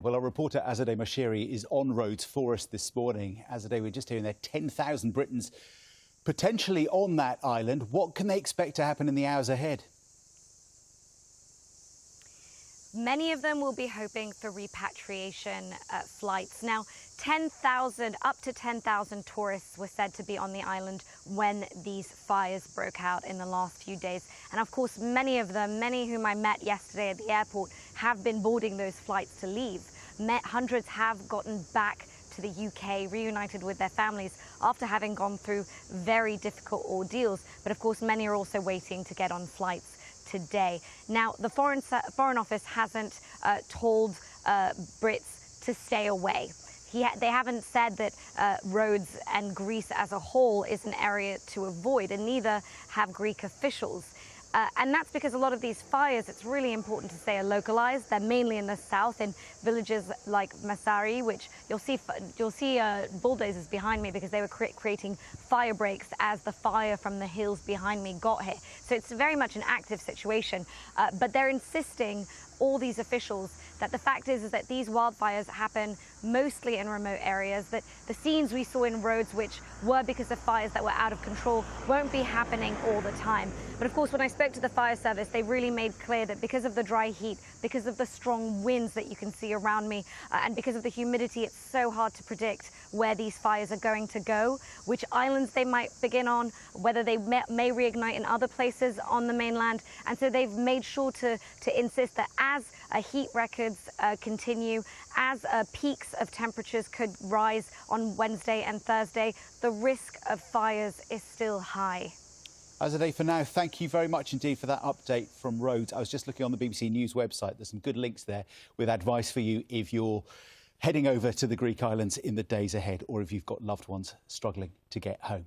Well, our reporter Azadeh Moshiri is on Rhodes for us this morning. Azadeh, we're just hearing there 10,000 Britons potentially on that island. What can they expect to happen in the hours ahead? Many of them will be hoping for repatriation flights. Now, 10,000, up to 10,000 tourists were said to be on the island when these fires broke out in the last few days. And of course, many of them, many whom I met yesterday at the airport, have been boarding those flights to leave. Hundreds have gotten back to the UK, reunited with their families after having gone through very difficult ordeals. But of course, many are also waiting to get on flights today. Now, the Foreign Office hasn't told Brits to stay away. They haven't said that Rhodes and Greece as a whole is an area to avoid, and neither have Greek officials. And that's because a lot of these fires, it's really important to say, are localized. They're mainly in the south, in villages like Masari, which you'll see bulldozers behind me because they were creating fire breaks as the fire from the hills behind me got here. So it's very much an active situation. But they're insisting, all these officials, that the fact is that these wildfires happen mostly in remote areas, that the scenes we saw in Rhodes, which were because of fires that were out of control, won't be happening all the time. But of course, when I spoke to the fire service, they really made clear that because of the dry heat, because of the strong winds that you can see around me, and because of the humidity, it's so hard to predict where these fires are going to go, which islands they might begin on, whether they may reignite in other places on the mainland. And so they've made sure to insist that as heat records continue, as peaks of temperatures could rise on Wednesday and Thursday, the risk of fires is still high. Azadeh, for now, thank you very much indeed for that update from Rhodes. I was just looking on the BBC News website. There's some good links there with advice for you if you're heading over to the Greek islands in the days ahead, or if you've got loved ones struggling to get home.